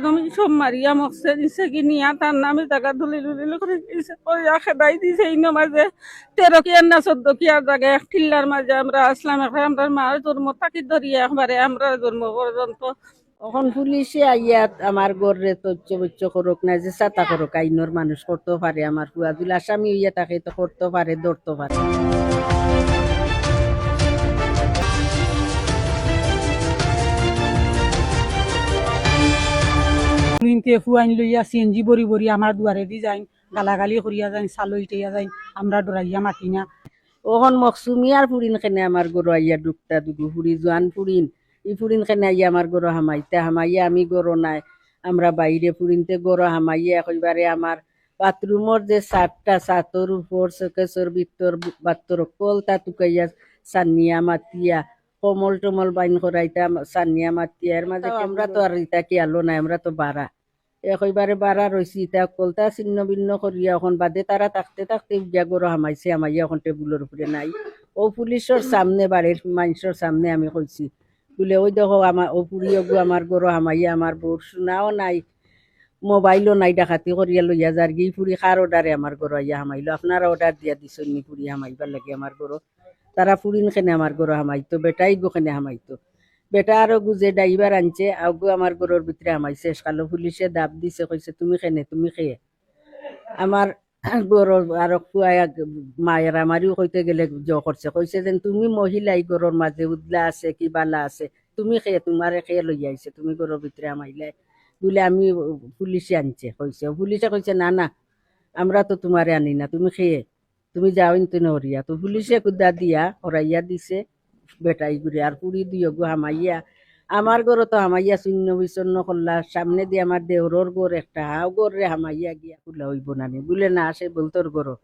জমি সব মারিয়া মকছে দিছে কি নিয়া তার নামে জায়গা দলিল করে দিছে কইয়া খেদাই দিছে এই মাঝে 13 কিয়ার না 14 কিয়ার জায়গা এক টিল্লার মাঝে আমরা আসলাম এখন আমরা মার জন্ম থাকি ধরিয়া একবারে আমরা জন্ম পর্যন্ত এখন পুলিশে আইয়া আমার গড়ে তথ্য বচ্চ করুক না যে চাতা করুক আইনের মানুষ করতেও পারে আমার ফুয়াজুল আসামি হইয়া তাকে তো করতে পারে ধরতে পারে। ফুয়াইন লইয়া সিএনজি বরি বরি আমার দুয়ারে দি যাই গালাগালি করিয়া যাই চালই টেয়া যাই আমরা ডরাইয়া মাতি না। ওখন মকসুমিয়ার ফুরিন কেনে আমার গরু আইয়া ডুকটা দুগু ফুরি জোয়ান ফুরিন ই ফুরিন কেনে আইয়া আমার গরু হামাইয়া আমি গরু নাই আমরা বাইরে ফুরিনতে গরু হামাইয়া একেবারে আমার বাথরুমর যে সাতটা সাতর উপর শোকেসর ভিতর বাত্তর কলতা টুকাইয়া সানিয়া মাতিয়া কমল টমল বাইন করাইতা সানিয়া মাতিয়া এর মাঝে আমরা তো আর ইতা কি আলো নাই আমরা তো বাড়া একেবারে বাড়া রয়েছি ইতা কলতা ছিন্ন ভিন্ন করিয়া এখন বাদে তারা থাকতে থাকতে উগিয়া গরু হামাইছে হামাইয়া এখন টেবুলের উপরে নাই। ও পুলিশের সামনে বাড়ির মানুষের সামনে আমি কইছি বলে ওই দেখো আমার ও পুরিও গো আমার গরু হামাইয়া আমার বউর শোনাও নাই মোবাইলও নাই ডাকাতি করিয়া লইয়া যার গিয়ে পুরি কার অর্ডারে আমার গরু আইয়া হামাইলো আপনারা অর্ডার দিয়া দিছেন নি পুরি হামাইবার লাগে আমার গরু তারা পুরিন খেনে আমার গরু হামাইতো বেটাই গো খেনে হামাইতো বেটা আরো গুজে ড্রাইভার আনছে আগু আমার গরুর ভিতরে হামাইছে কালো পুলিশে দাব দিছে কইছে তুমি খেনে তুমি খেয়ে আমার গরুর আরো খুয়াই মায়ের আমারও কইতে গেলে করছে কইছে যেন তুমি মহিলাই গরুর মাঝে উদলা আছে কি বালা আছে তুমি খেয়ে তোমারে খেয়ে লই আইছে তুমি গরুর ভিতরে হামাইলে বলে আমি পুলিশে আনছে কইছে পুলিশে কইছে না না আমরা তো তোমারে আনি না তুমি খেয়ে তুমি যাও ইনতে নরিয়া তো পুলিশে কুদা দিয়া হরাইয়া দিছে বেটাই ঘুরে আর পুরি দিও গো হামাইয়া আমার গরু তো হামাইয়া শূন্য বিচ্ছন্ন করলা সামনে দিয়ে আমার দেহরর গড় একটা হাও গড়ে হামাইয়া গিয়া খুলা হইব নানি বলে না সে বলতোর গরু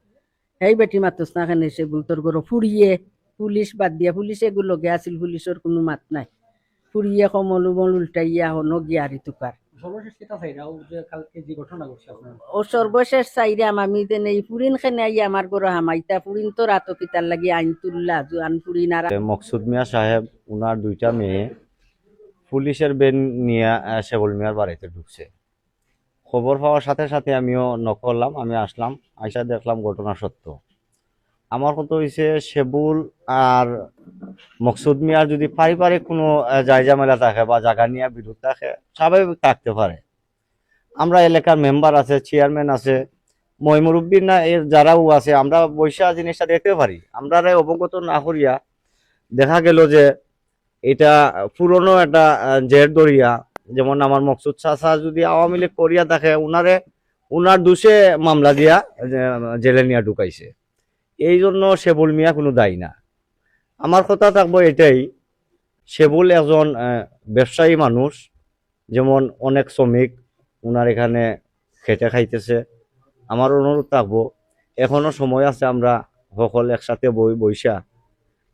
হেই বেটি মাতস না খানে সে বলতোর গরু ফুরিয়ে পুলিশ বাদ দিয়া পুলিশে গুলো গে আছিল পুলিশের কোনো মাত নাই ফুরিয়ে কমল উমল উল্টাইয়া হনো গিয়া আর তুকার ও সর্বশেষ চাইরাম আমি যেন এই পুরিন খেনে আইয়া আমার গরু হামাইতা পুরিন তো রাত কিতার লাগি আইন তুল্লা জোয়ান পুরিন আর মকসুদ মিয়া সাহেব উনার দুইটা মেয়ে পুলিশের বেন নিয়ে শেবুল মিয়ার বাড়িতে ঢুকছে। খবর পাওয়ার সাথে সাথে আমিও নক করলাম, আমি আসলাম, আইসা দেখলাম ঘটনা সত্য। আমার কথা হয়েছে শেবুল আর মকসুদ মিয়ার যদি পারিবারিক কোনো জায়জামেলা থাকে বা জায়গা নিয়ে বিরোধ থাকে স্বাভাবিক থাকতে পারে। আমরা এলাকার মেম্বার আছে, চেয়ারম্যান আছে, মহিমুরব্বীর না এর যারাও আছে, আমরা বৈশা জিনিসটা দেখতে পারি। আমরা অবগত না করিয়া দেখা গেল যে এটা পুরনো একটা জের দরিয়া। যেমন আমার মকসুদ চাচা যদি আওয়ামী লীগ করিয়া থাকে উনার দোষে মামলা দিয়া জেলে নিয়ে ঢুকাইছে, এই জন্য শেবুল মিয়া কোনো দায়ী না। আমার কথা থাকবো এটাই, শেবুল একজন ব্যবসায়ী মানুষ, যেমন অনেক শ্রমিক উনার এখানে খেটে খাইতেছে। আমার অনুরোধ থাকবো এখনো সময় আছে, আমরা সকল একসাথে বইসা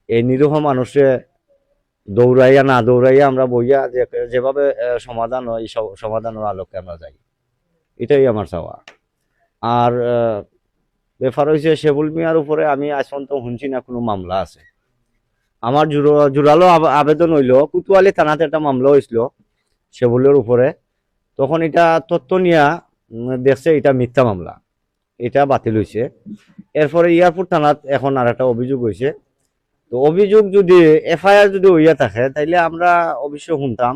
এই নিরীহ মানুষে দৌড়াইয়া না দৌড়াইয়া আমরা বইয়া যেভাবে সমাধান হয় এই সমাধানের আলোকে আমরা যাই, এটাই আমার চাওয়া। আর ব্যাপার হয়েছে শেবুল মিয়ার উপরে আমি আজ পর্যন্ত শুনছি না কোনো মামলা আছে। আমার জোরালো আবেদন হইল, কুতুয়ালি থানাতে একটা মামলা হয়েছিল শেবুলের উপরে, তখন এটা তথ্য নিয়ে দেখছে এটা মিথ্যা মামলা, এটা বাতিল হয়েছে। এরপরে এয়ারপোর্ট থানাত এখন আর একটা অভিযোগ হয়েছে। তো অভিযোগ যদি এফআইআর যদি হইয়া থাকে তাইলে আমরা অবশ্যই শুনতাম।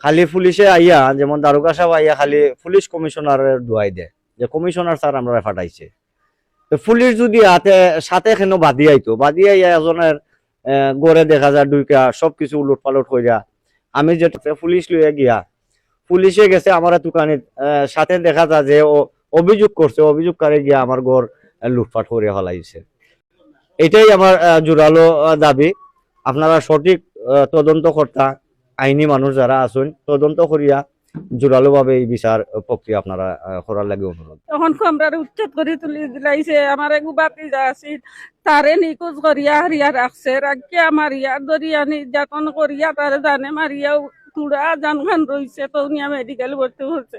খালি পুলিশে আইয়া, যেমন দারোগা সাহেব আইয়া খালি পুলিশ কমিশনারের দোয়াই দেয় যে কমিশনার স্যার আমরা ফাটাইছে। তো পুলিশ যদি সাথে কেন বাদি আইয়া এজনের গড়ে দেখা যায় দুইটা সবকিছু উলট পালট কইরা, আমি যেটা পুলিশ লইয়া গিয়া পুলিশে গেছে আমার দোকানের সাথে দেখা যায় যে ও অভিযোগ করছে, অভিযোগকারী গিয়া আমার ঘর লুটপাট করে ফেলাইছে। এটাই আমার জোরালো দাবি। আপনারা সঠিক তদন্তকর্তা আইনি মানুষ যারা আছেন তদন্ত করিয়া জোরালো ভাবে এই বিচার প্রক্রিয়া আপনারা করার লাগে অনুরোধ। তখন আমরা উচ্ছেদ করে তুলি দিলাইছে আমার এক বাতি যা আছে তারে নিখোঁজ করিয়া হারিয়া রাখছে, রাখিয়া মারিয়া দরিয়া নির্যাতন করিয়া তারে জানে মারিয়া তুড়া জানখান রয়েছে। তো নিয়ে মেডিকেল ভর্তি হচ্ছে,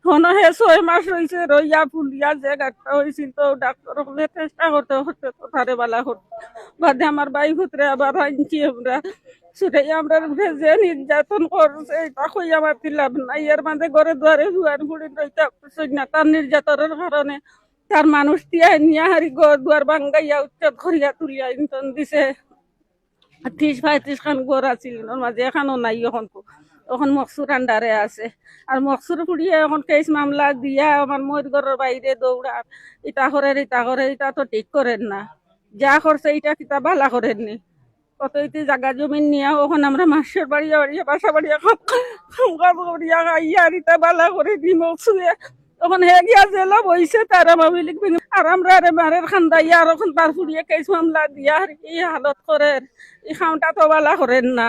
হনো হে 6 মাস রয়েছে রইয়া ফুলিয়া যে গাঁটটা হয়েছিল। তো ডাক্তার হলে চেষ্টা করতে তো তারে বালা করতে বাদে আমার বাই পুত্রে আবার আনছি আমরা সেটাই আমরা ভেজে নির্যাতন করছে, এটা কই আমার লাভ নাই। এর মাঝে ঘরে দুয়ারে জুয়ান ফুড়ি রইতে পারছেন না, তার নির্যাতনের কারণে তার মানুষ টিয়া নিয়া হারি ঘর দুয়ার ভাঙ্গাইয়া উচ্ছেদ করিয়া তুলিয়া ইনতন দিছে। 30-35 খান ঘর আছিল ওর মাঝে, এখানো নাই এখন। এখন মকসুর আন্ডারে আছে। আর মকসুর ফুড়িয়ে এখন কেস মামলা দিয়া আমার ময়ূর ঘরের বাইরে দৌড়া, এটা করেন এটা তো ঠিক করেন না। যা করছে এটা কিতা বালা করেননি। কত ইতি জায়গা জমিন নিয়ে ওখানে আমরা মাসের বাড়িয়া বাড়িয়া বাসা বাড়িয়া কাম করিয়া খাইয়া আর ইটা বালা করে দি মকসুয়ে। তখন হে গিয়া জেলা বইছে তারা মামিলিক ভেঙে, আর আমরা আরে মারের খান্দাইয়া আর এখন তার ফুড়িয়ে কেস মামলা দিয়া আর কি হালত করেন। এই খাওয়াটা তো বালা করেন না।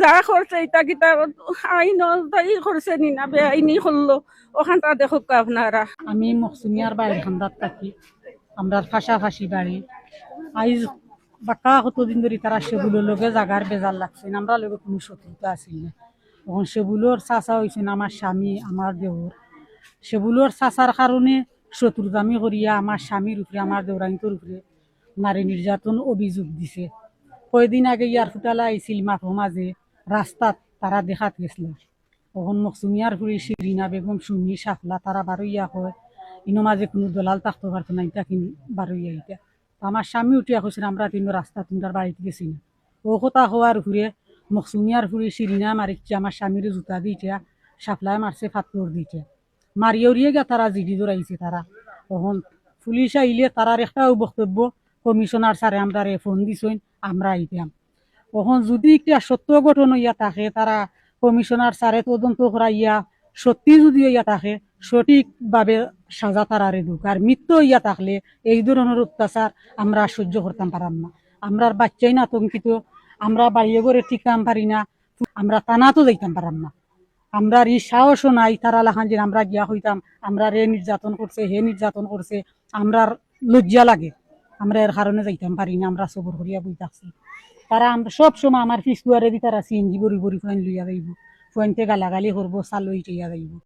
যা করছে এটা কিতা আইন তাই করছে নি না বেআইনি করলো, ওখানটা দেখুক আপনারা। আমি মকসুমিয়ার বাড়ির খান্দার থাকি, আমরা ফাঁসাফাঁসি বাড়ি। আইজ বাক্কা কতদিন ধরে তারা সেগুলোর লগে জাগার বেজার লাগছে না, আমরা লগে কোনো শত্রুতা আসিল না। তখন সেগুলোর চাচা হয়েছেন আমার স্বামী, আমার দেওর। সেগুলোর চাচার কারণে শত্রুতামি করিয়া আমার স্বামীর উপরে, আমার দেওরানিটোর উপরে নারী নির্যাতন অভিযোগ দিছে। কয়দিন আগে ইয়ার ফুটালা আইছিল মাঠো মাঝে রাস্তাত তারা দেখাত গেছিল। তখন মকসুমিয়ার ফুরি শিরিনা বেগম, সুমি, সাফলা তারা বারইয়া হয় ইনো মাঝে কোনো দলাল থাকতে পারতো না, এটা কিন বারইয়া এটা। আমার স্বামী উঠিয়া কইছিল আমরা তিন রাস্তা তোমরা বাড়িতে গেছি না। ও কথা হওয়ার ঘুরে মকসুমিয়ার ফুরি শিরিনা মারিচ্ছে, আমার স্বামীর জুতা দিয়েছে, সাফলায় মারছে ফাতর দিয়েছে, মারিয়ে উড়িয়ে গিয়া তারা জিডি দৌড়াইছে তারা। তখন পুলিশ আইলে তারার একটাও বক্তব্য, কমিশনার স্যারে আমরা ফোন দিছেন, আমরা আইতাম। তখন যদি একটা সত্য ঘটন হইয়া থাকে, তারা কমিশনার স্যারে তদন্ত করাইয়া সত্যি যদি হইয়া থাকে সঠিকভাবে সাজা তারারে দুক। আর মৃত্যু হইয়া থাকলে এই ধরনের অত্যাচার আমরা সহ্য করতাম পারাম না। আমরা বাচ্চাই না আতঙ্কিত, আমরা বাড়িয়ে করে টিকাম পারি না, আমরা টানাতো যাইতাম পারাম না। আমরা এই সাহসও নাই তারা লাখান যে আমরা গিয়া হইতাম আমরা রে নির্যাতন করছে, হে নির্যাতন করছে, আমরা লজ্জা লাগে, আমরা এর কারণে যাইতাম পারি না। আমরা সবর করিয়া বই থাকছি। তারা আমরা সব সময় আমার ফিস দুয়ারে দি তারা সিএনজি বড়ি বড়ি ফুয়াইন লইয়া যাইব, ফুয়াইনতে গালাগালি করবো, চাল লইয়া যাইব।